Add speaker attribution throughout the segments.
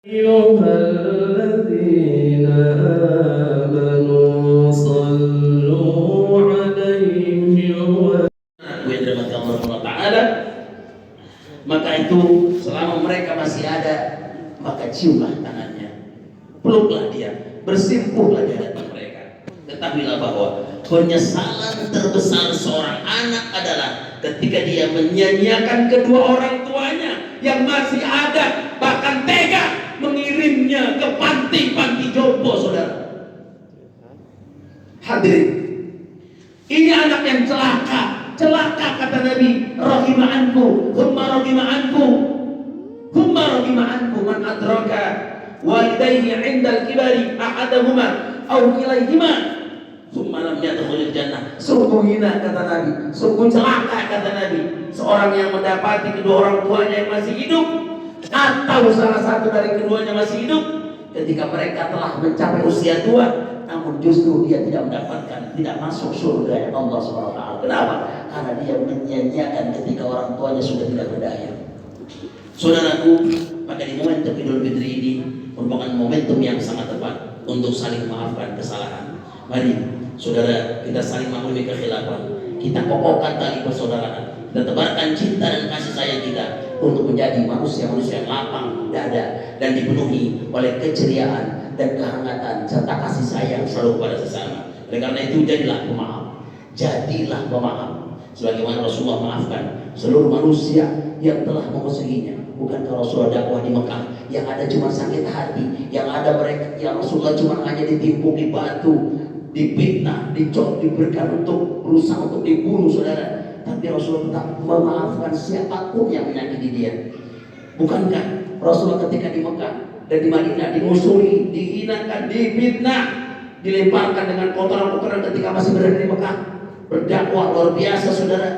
Speaker 1: أيها الذين آمنوا صلوا عليه
Speaker 2: dirahmati Allah Ta'ala, maka itu selama mereka masih ada, maka ciumlah tangannya, peluklah dia, bersimpuhlah di hadapan mereka. Ketahuilah bahwa penyesalan terbesar seorang anak adalah ketika dia menyia-nyiakan kedua orang tuanya yang masih ada, bahkan tega mengirimnya ke panti-panti jompo, saudara. Hadirin, ini anak yang celaka kata Nabi, rahima anfu, humma rahima anfu, man adraka walidayhi 'inda al-kibari ahadahuma aw kilayhima thumma lam yadkhulil jannah. Sungguh hina kata Nabi, sungguh celaka kata Nabi, seorang yang mendapati kedua orang tuanya yang masih hidup atau salah satu dari keduanya masih hidup ketika mereka telah mencapai usia tua, namun justru dia tidak mendapatkan, tidak masuk surga Allah SWT. Kenapa? Karena dia menyia-nyiakan ketika orang tuanya sudah tidak berdaya. Saudaraku, maka di momentum Idul Fitri ini merupakan momentum yang sangat tepat untuk saling memaafkan kesalahan. Mari saudara, kita saling maklumi kekhilafan, kita kokohkan tali persaudaraan, kita tebarkan cinta dan kasih sayang kita untuk menjadi manusia-manusia yang lapang dada dan dipenuhi oleh keceriaan dan kehangatan serta kasih sayang selalu kepada sesama. Oleh karena itu jadilah pemaaf, sebagaimana Rasulullah maafkan seluruh manusia yang telah memusuhinya. Bukankah Rasulullah dakwah di Mekah yang ada cuma sakit hati, yang ada mereka yang Rasulullah cuma hanya ditimpuk di batu, dipitnah, dicop, diberikan untuk berusaha untuk dibunuh, saudara. Tapi Rasulullah tetap memaafkan siapapun yang menyakiti dia. Bukankah Rasulullah ketika di Mekah dan di Madinah dimusuhi, dihinakan, difitnah, dilemparkan dengan kotoran-kotoran ketika masih berada di Mekah, berdakwah luar biasa, saudara,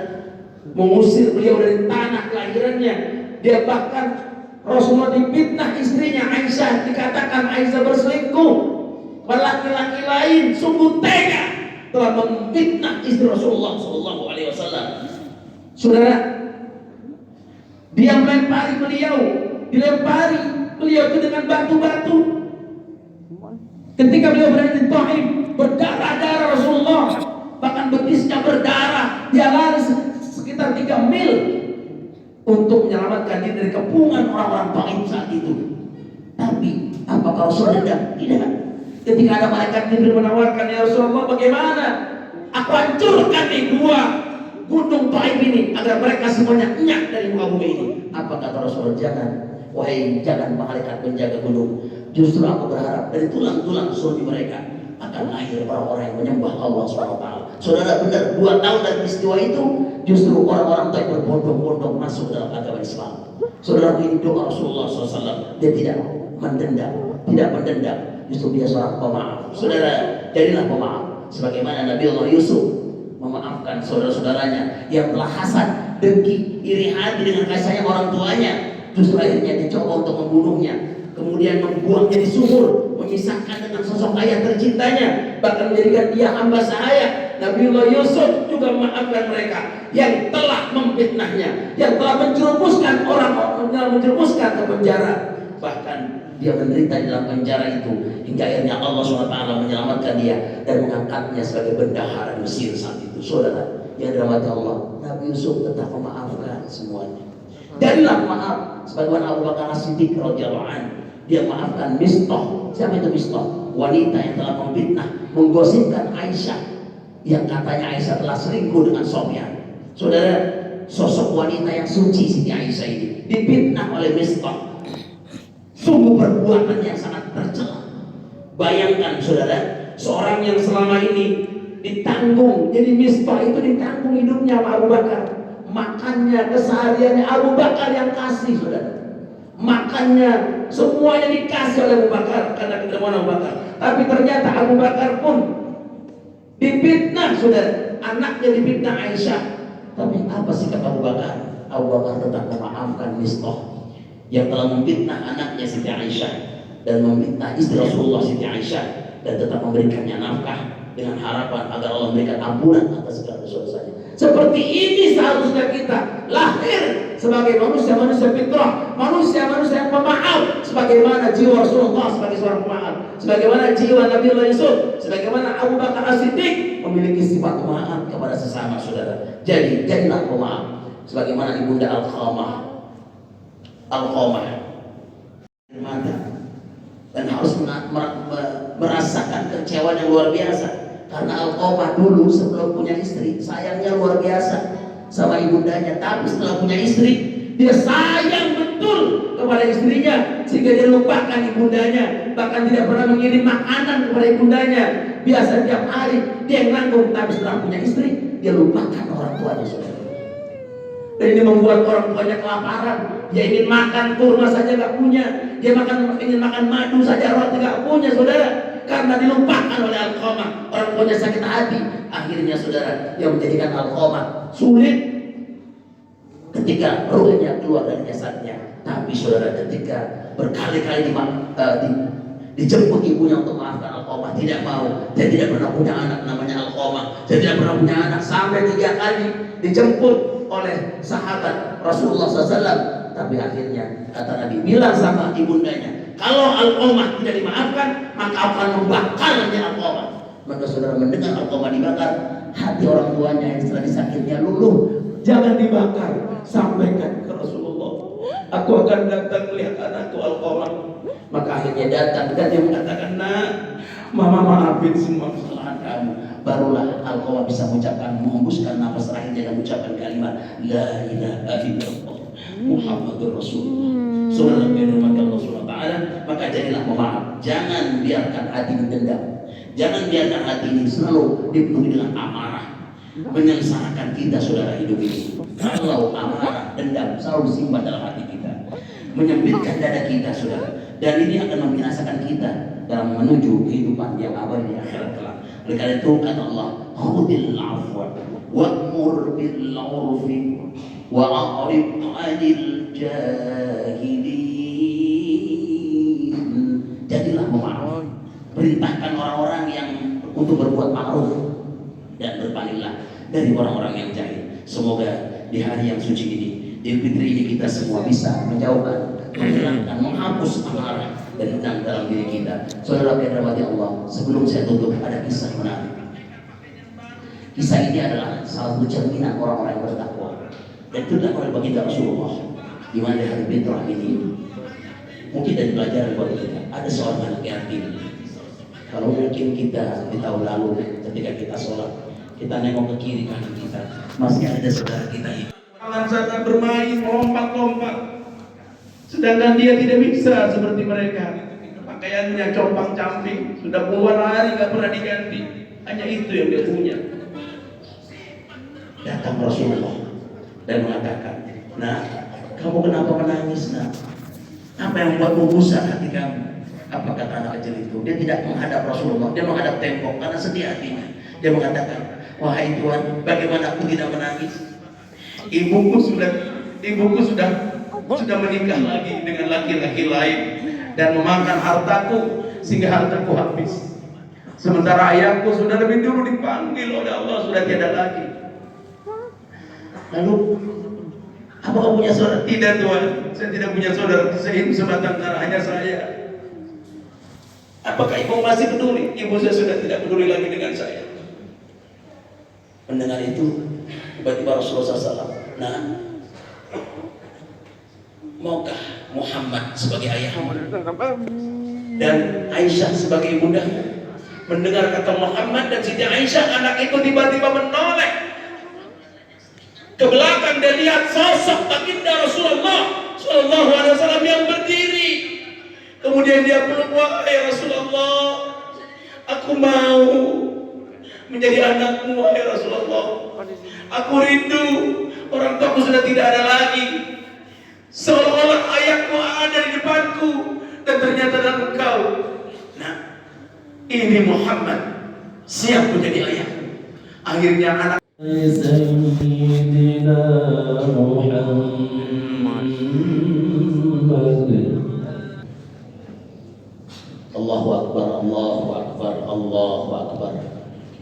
Speaker 2: mengusir beliau dari tanah kelahirannya. Dia bahkan Rasulullah difitnah istrinya Aisyah, dikatakan Aisyah berselingkuh, laki-laki lain, sungguh tega telah memfitnah istri Rasulullah SAW. Saudara, dia dilempari beliau itu dengan batu-batu. Ketika beliau berada di Taif, berdarah-darah Rasulullah, bahkan betisnya berdarah. Dia lari sekitar 3 mil untuk menyelamatkan diri dari kepungan orang-orang Taif saat itu. Tapi apakah Rasul dendam? Tidak. Ketika ada malaikat Jibril menawarkan, ya Rasulullah, bagaimana aku hancurkan di 2 gunung Taif ini agar mereka semuanya enyak dari muka bumi ini. Apa kata Rasulullah? Jangan malaikat penjaga gunung. Justru aku berharap dari tulang-tulang sulbi mereka akan lahir orang-orang yang menyembah Allah SWT. Saudara, benar 2 tahun dari peristiwa itu justru orang-orang Taif berbondong-bondong masuk dalam agama Islam. Saudara, ini doa Rasulullah SAW. Dia tidak mendendam, justru dia seorang pemaaf. Saudara, jadilah pemaaf sebagaimana Nabi Allah Yusuf memaafkan saudara-saudaranya yang telah hasad, dengki, iri hati dengan kasih sayang orang tuanya. Justru akhirnya dicoba untuk membunuhnya, kemudian membuangnya di sumur, memisahkan dengan sosok ayah tercintanya, bahkan menjadikan dia hamba sahaya. Nabiullah Yusuf juga memaafkan mereka yang telah memfitnahnya, yang telah menjerumuskan orang-orang, menjerumuskan ke penjara. Bahkan dia menderita di dalam penjara itu hingga akhirnya Allah SWT menyelamatkan dia dan mengangkatnya sebagai bendahara Mesir saat itu. Saudara yang dirahmati Allah, Nabi Yusuf tetap memaafkan semuanya. Jadilah maaf sebagaimana Abu Bakar As-Siddiq radhiyallahu anhu, dia maafkan Mistah. Siapa itu Mistah? Wanita yang telah memfitnah, menggosipkan Aisyah, yang katanya Aisyah telah selingkuh dengan Sofyan. Saudara, sosok wanita yang suci Siti Aisyah ini difitnah oleh Mistah. Sungguh perbuatan yang sangat tercela. Bayangkan saudara, seorang yang selama ini ditanggung, jadi Mistah itu ditanggung hidupnya sama Abu Bakar. Makannya, kesehariannya Abu Bakar yang kasih, saudara. Makannya semuanya dikasih oleh Abu Bakar karena kedermawan Abu Bakar. Tapi ternyata Abu Bakar pun difitnah, saudara. Anaknya difitnah Aisyah. Tapi apa sikap Abu Bakar? Abu Bakar tetap memaafkan Mistah yang telah memfitnah anaknya Siti Aisyah dan memfitnah istri Rasulullah Siti Aisyah, dan tetap memberikannya nafkah dengan harapan agar Allah memberikan ampunan atas segala dosa-dosanya. Seperti ini seharusnya kita lahir sebagai manusia-manusia fitrah manusia-manusia yang pemaaf, sebagaimana jiwa Rasulullah sebagai seorang pemaaf, sebagaimana jiwa Nabi Yusuf, sebagaimana Abu Bakar As-Siddiq memiliki sifat pemaaf kepada sesama saudara. Jadi jadilah pemaaf, sebagaimana ibunda Alqamah dan harus merasakan kecewa yang luar biasa karena Alqamah dulu sebelum punya istri sayangnya luar biasa sama ibundanya, tapi setelah punya istri dia sayang betul kepada istrinya sehingga dia lupakan ibundanya, bahkan tidak pernah mengirim makanan kepada ibundanya. Biasa tiap hari dia yang nanggung, tapi setelah punya istri dia lupakan orang tuanya saudara. Dan ini membuat orang tuanya kelaparan. Dia ingin makan kurma saja nggak punya, dia ingin makan madu saja roti nggak punya saudara, karena dilupakan oleh Alqamah. Orang tuanya sakit hati. Akhirnya saudara, yang menjadikan Alqamah sulit ketika ruhnya keluar dari jasadnya. Tapi saudara, ketika berkali-kali dijemput ibunya untuk maafkan Alqamah, tidak mau. Dia tidak pernah punya anak namanya Alqamah. Dia tidak pernah punya anak sampai 3 kali dijemput oleh sahabat Rasulullah SAW. Tapi akhirnya kata Nabi bilang sama ibundanya, kalau Alqamah tidak dimaafkan maka akan membakarnya Alqamah. Maka saudara mendengar Alqamah dibakar, hati orang tuanya yang setelah disakitnya luluh. Jangan dibakar, sampaikan ke Rasulullah, aku akan datang melihat anakku Alqamah. Maka akhirnya datang dan dia mengatakan, nak, mama maafin semua kesalahan kamu. Barulah Alqamah bisa menghembuskan nafas terakhirnya dan mengucapkan kalimat La ilaha illallah Muhammadur Rasulullah. Saudara yang dirahmati Allah Subhanahu wa taala, maka jadilah pemaaf. Jangan biarkan hati ini dendam. Jangan biarkan hati ini selalu dipenuhi dengan amarah, menyengsarakan kita saudara hidup ini. Kalau amarah, dendam selalu disimpan dalam hati kita, menyempitkan dada kita saudara, dan ini akan membinasakan kita dalam menuju kehidupan yang abadi di akhirat kelak. Oleh karena itu kata Allah, khudil afwa wa'mur bil 'urfi wa'rid 'anil jahilin. Jadilah pemaaf, perintahkan orang-orang yang untuk berbuat ma'ruf dan berpalinglah dari orang-orang yang jahil. Semoga di hari yang suci ini, di fitri ini, kita semua bisa menjauhkan, menghilangkan, menghapus amarah dan dendam dalam diri kita. Saudara yang dirahmati Allah, sebelum saya tutup ada kisah menarik. Kisah ini adalah salah satu cerminan orang-orang yang bertakwa, dan itu dilakukan oleh baginda Rasulullah. Di mana di hari fitrah ini mungkin dari pelajaran buat kita. Ada seorang anak yatim. Kalau mungkin kita di tahun lalu ketika kita sholat, kita nengok ke kiri kanan kita, masih ada saudara kita ini tangan sana bermain lompat-lompat, sedangkan dia tidak bisa seperti mereka. Pakaiannya compang-camping, sudah puluhan hari nggak pernah diganti, hanya itu yang dia punya. Datang Rasulullah dan mengatakan, nah, kamu kenapa menangis, nak? Apa yang membuatmu gusar hati kamu? Apa kata anak kecil itu? Dia tidak menghadap Rasulullah, dia menghadap tembok karena sedih hatinya. Dia mengatakan, wahai Tuhan, bagaimana aku tidak menangis? Ibuku sudah menikah lagi dengan laki-laki lain dan memakan hartaku sehingga hartaku habis. Sementara ayahku sudah lebih dulu dipanggil oleh Allah, sudah tiada lagi. Lalu, apa kamu punya saudara? Tidak Tuhan, saya tidak punya saudara. Saya hidup sebatang kara, hanya saya. Apakah ibu masih peduli? Ibu saya sudah tidak peduli lagi dengan saya. Mendengar itu, tiba-tiba Rasulullah SAW, nah, maukah Muhammad sebagai ayahmu dan Aisyah sebagai ibundamu? Mendengar kata Muhammad dan Siti Aisyah, anak itu tiba-tiba menoleh ke belakang dan lihat sosok baginda Rasulullah Sallallahu Alaihi Wasallam yang berdiri. Kemudian dia peluk, wahai Rasulullah, aku mau menjadi anakmu, wahai Rasulullah. Aku rindu, orang tuaku sudah tidak ada lagi. Seolah-olah ayahku ada di depanku, dan ternyata adalah engkau. Nah, ini Muhammad siap menjadi ayahku. Akhirnya anak
Speaker 1: Sayyidina Muhammad.
Speaker 2: Allahu Akbar, Allahu Akbar, Allahu Akbar,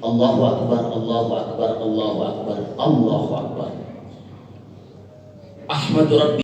Speaker 2: Allahu Akbar, Allahu Akbar, Allahu Akbar, Allahu Akbar. Ahmadu Rabbi.